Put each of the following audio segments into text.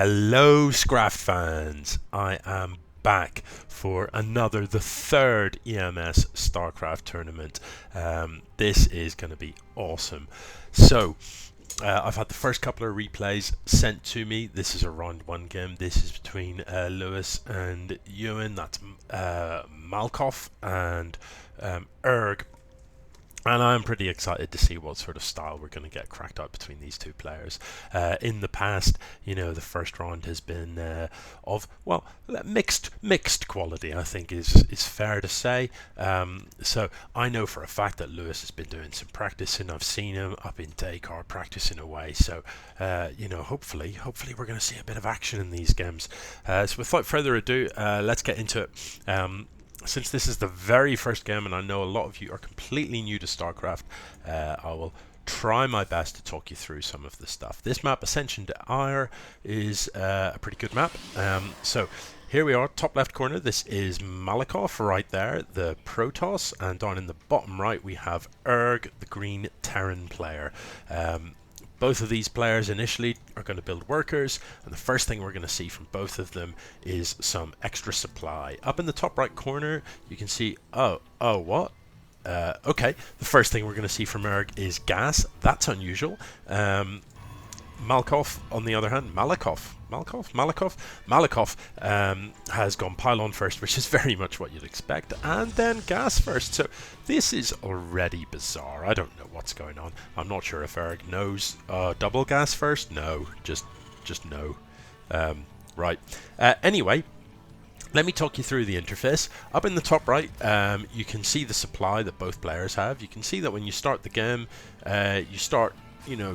Hello, Scraft fans. I am back for the third EMS StarCraft tournament. This is going to be awesome. So, I've had the first couple of replays sent to me. This is a round one game. This is between Lewis and Ewan. That's Malacof and Erg. And I'm pretty excited to see what sort of style we're going to get cracked out between these two players. In the past, the first round has been of mixed quality. I think is fair to say. So I know for a fact that Lewis has been doing some practicing. I've seen him up in Dakar practicing away. So hopefully we're going to see a bit of action in these games. So without further ado, let's get into it. Since this is the very first game, and I know a lot of you are completely new to StarCraft, I will try my best to talk you through some of the stuff. This map, Ascension to Ire, is a pretty good map. So here we are, top left corner. This is Malacof right there, the Protoss, and down in the bottom right we have Erg, the green Terran player. Both of these players initially are going to build workers, and the first thing we're going to see from both of them is some extra supply. Up in the top right corner, you can see, what? Okay, the first thing we're going to see from Erg is gas. That's unusual. Malacof, on the other hand, Malacof has gone pylon first, which is very much what you'd expect, and then gas first. So this is already bizarre. I don't know what's going on. I'm not sure if Eric knows double gas first. No, just no. Right. Anyway, let me talk you through the interface. Up in the top right, you can see the supply that both players have. You can see that when you start the game, you start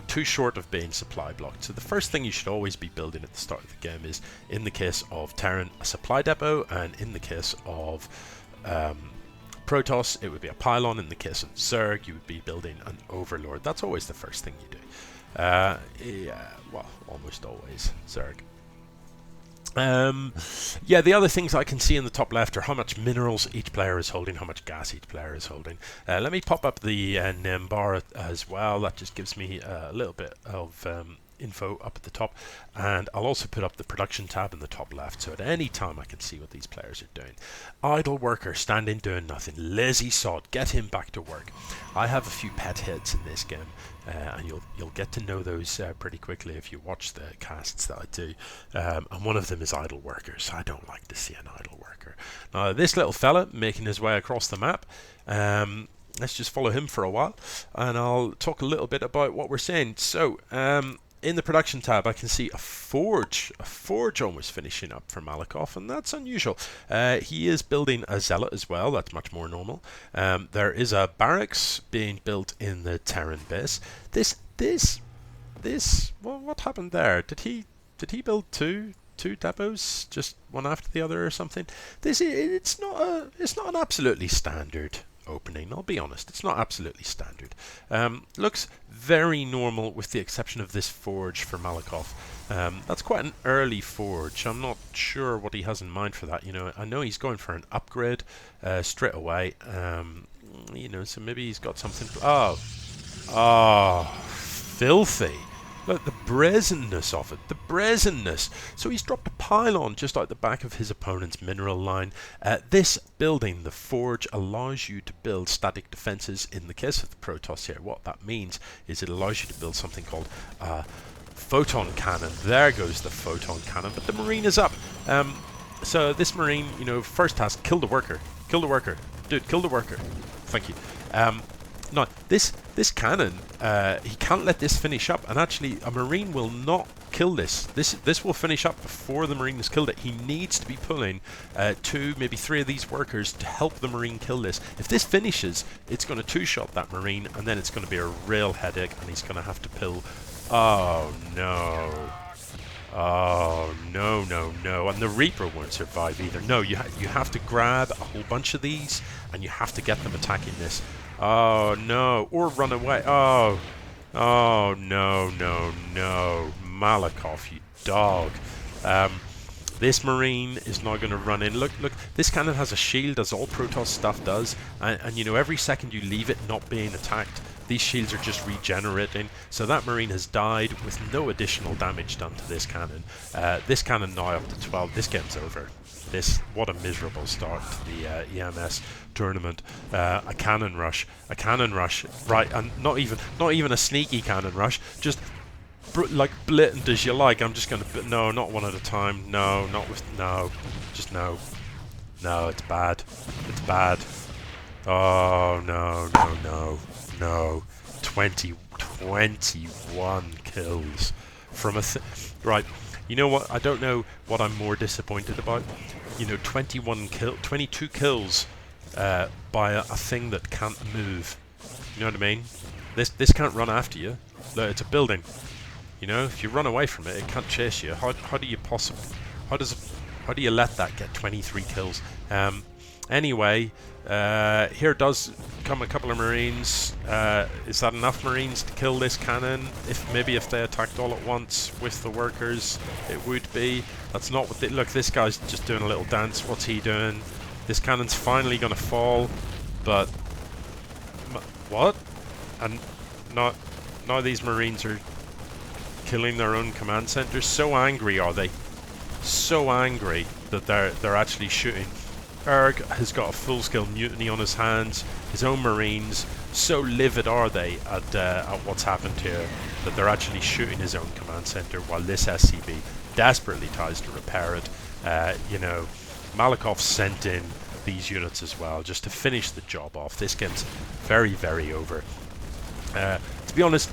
too short of being supply blocked. So the first thing you should always be building at the start of the game is, in the case of Terran, a supply depot, and in the case of Protoss, it would be a pylon. In the case of Zerg, you would be building an overlord. That's always the first thing you do. Well, almost always Zerg. The other things I can see in the top left are how much minerals each player is holding, how much gas each player is holding. Let me pop up the name bar as well. That just gives me a little bit of info up at the top, and I'll also put up the production tab in the top left, so at any time I can see what these players are doing. Idle worker, standing doing nothing, lazy sod, get him back to work. I have a few pet hits in this game, and you'll get to know those pretty quickly if you watch the casts that I do. And one of them is idle workers. I don't like to see an idle worker. Now this little fella making his way across the map, let's just follow him for a while, and I'll talk a little bit about what we're saying. So in the production tab, I can see a forge almost finishing up for Malacof, and that's unusual. He is building a zealot as well. That's much more normal. There is a barracks being built in the Terran base. Well, what happened there? Did he build two depots, just one after the other or something? It's not an absolutely standard opening. I'll be honest, it's not absolutely standard. Looks very normal with the exception of this forge for Malacof. That's quite an early forge. I'm not sure what he has in mind for that. I know he's going for an upgrade straight away. So maybe he's got something. Filthy. Look, the brazenness of it. The brazenness. So he's dropped a pylon just out the back of his opponent's mineral line. This building, the forge, allows you to build static defenses. In the case of the Protoss here, what that means is it allows you to build something called photon cannon. There goes the photon cannon, but the marine is up. So this marine, first task, kill the worker. Kill the worker. Dude, kill the worker. Thank you. Now, this cannon, he can't let this finish up, and actually a marine will not kill this. This will finish up before the marine has killed it. He needs to be pulling 2, maybe 3 of these workers to help the marine kill this. If this finishes, it's going to two-shot that marine, and then it's going to be a real headache, and he's going to have to pull. Oh no. Oh, no. And the Reaper won't survive either. No, you have to grab a whole bunch of these, and you have to get them attacking this. Oh, no. Or run away. Oh, no. Malacof, you dog. This Marine is now going to run in. Look, this cannon has a shield, as all Protoss stuff does, and you know, every second you leave it not being attacked, these shields are just regenerating. So that Marine has died with no additional damage done to this cannon. This cannon now up to 12. This game's over. What a miserable start to the EMS tournament. A cannon rush, right? And not even a sneaky cannon rush. Just like blatant as you like. I'm just gonna no, not one at a time. No, not with no, just no. No, it's bad. It's bad. Oh no. 21 kills from a right. You know what? I don't know what I'm more disappointed about. You know, 22 kills by a thing that can't move. You know what I mean? This can't run after you. Look, it's a building. You know, if you run away from it, it can't chase you. How do you possibly? How do you let that get 23 kills? Anyway, here does come a couple of Marines. Is that enough Marines to kill this cannon? Maybe if they attacked all at once with the workers, it would be. That's not what they... Look, this guy's just doing a little dance. What's he doing? This cannon's finally going to fall, but... What? And now these Marines are killing their own command centers. So angry are they? So angry that they're actually shooting. Erg has got a full-scale mutiny on his hands. His own Marines, so livid are they at what's happened here that they're actually shooting his own command center, while this SCB desperately tries to repair it. You know, Malacof sent in these units as well just to finish the job off. This game's very over. To be honest,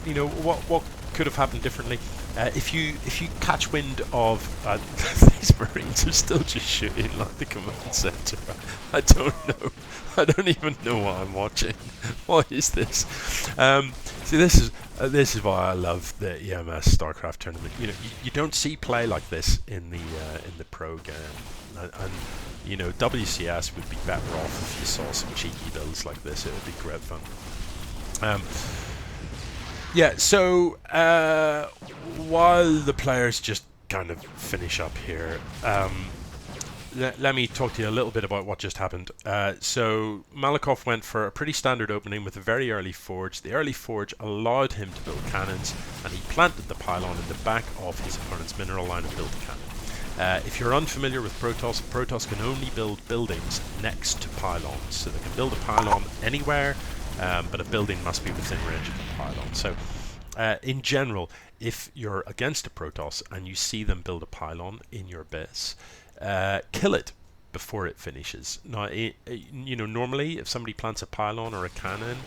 you know, what could have happened differently? If you catch wind of these Marines are still just shooting like the command center. I don't know. I don't even know what I'm watching. What is this? See, this is why I love the EMS StarCraft tournament. You know, you don't see play like this in the pro game, and you know, WCS would be better off if you saw some cheeky builds like this. It would be great fun. Yeah, so while the players just kind of finish up here, let me talk to you a little bit about what just happened. So Malacof went for a pretty standard opening with a very early forge. The early forge allowed him to build cannons, and he planted the pylon in the back of his opponent's mineral line and built a cannon. If you're unfamiliar with Protoss can only build buildings next to pylons. So they can build a pylon anywhere, but a building must be within range of the pylon. So in general, if you're against a Protoss and you see them build a pylon in your base, kill it before it finishes. Now, you know, normally if somebody plants a pylon or a cannon,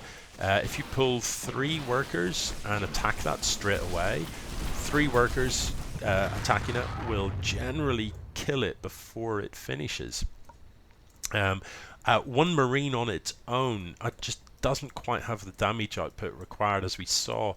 if you pull 3 workers and attack that straight away, 3 workers attacking it will generally kill it before it finishes. 1 Marine on its own just doesn't quite have the damage output required, as we saw.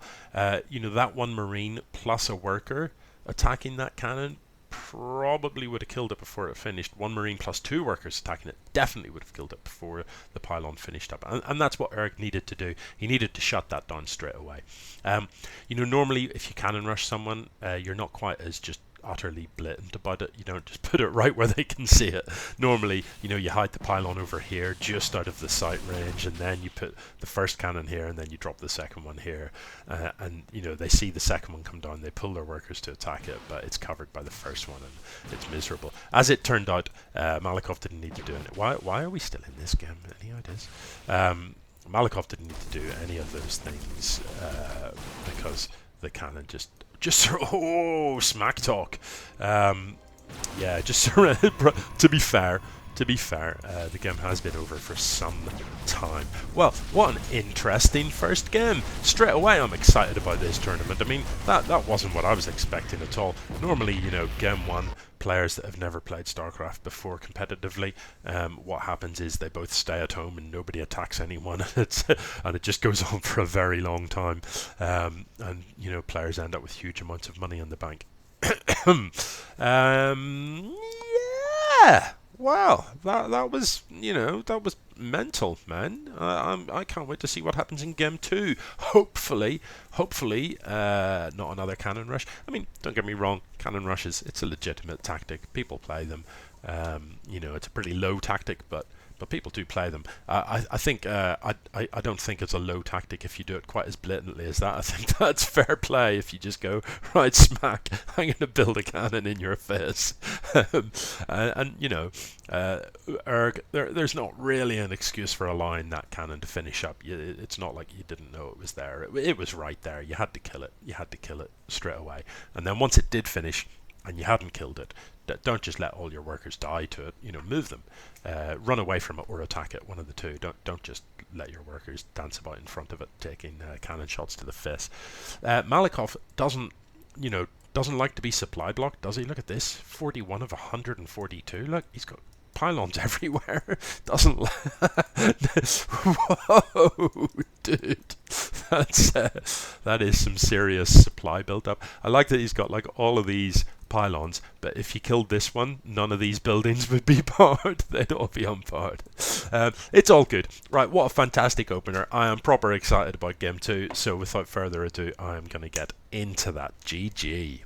You know, that 1 Marine plus a worker attacking that cannon probably would have killed it before it finished. 1 Marine plus 2 workers attacking it definitely would have killed it before the pylon finished up. And that's what Eric needed to do. He needed to shut that down straight away. You know, normally if you cannon rush someone, you're not quite as just utterly blatant about it. You don't just put it right where they can see it. Normally, you know, you hide the pylon over here just out of the sight range, and then you put the first cannon here, and then you drop the second one here, and you know, they see the second one come down, they pull their workers to attack it, but it's covered by the first one, and it's miserable. As it turned out, Malacof didn't need to do it. Why are we still in this game? Any ideas? Malacof didn't need to do any of those things because the cannon just smack talk. Yeah, just surrendered. To be fair, the game has been over for some time. Well, what an interesting first game. Straight away, I'm excited about this tournament. I mean, that wasn't what I was expecting at all. Normally, you know, game 1, players that have never played StarCraft before competitively, what happens is they both stay at home and nobody attacks anyone, and it just goes on for a very long time, and you know, players end up with huge amounts of money in the bank. Yeah, well, that was, you know, that was mental, man. I can't wait to see what happens in game 2. Hopefully, not another cannon rush. I mean, don't get me wrong, cannon rushes, it's a legitimate tactic. People play them. It's a pretty low tactic, but people do play them. I think I don't think it's a low tactic if you do it quite as blatantly as that. I think that's fair play if you just go, right, smack, I'm going to build a cannon in your face. Erg, there's not really an excuse for allowing that cannon to finish up. It's not like you didn't know it was there. It was right there. You had to kill it. You had to kill it straight away. And then once it did finish, and you hadn't killed it, don't just let all your workers die to it. Move them, run away from it, or attack it. One of the two. Don't just let your workers dance about in front of it, taking cannon shots to the face. Malacof doesn't like to be supply blocked, does he? Look at this, 41 of 142. Look, he's got pylons everywhere. Doesn't. Whoa, dude. That is some serious supply built up. I like that he's got like all of these pylons, but if you killed this one, none of these buildings would be powered. They'd all be unpowered. It's all good. Right, what a fantastic opener. I am proper excited about game 2, so without further ado, I am going to get into that. GG.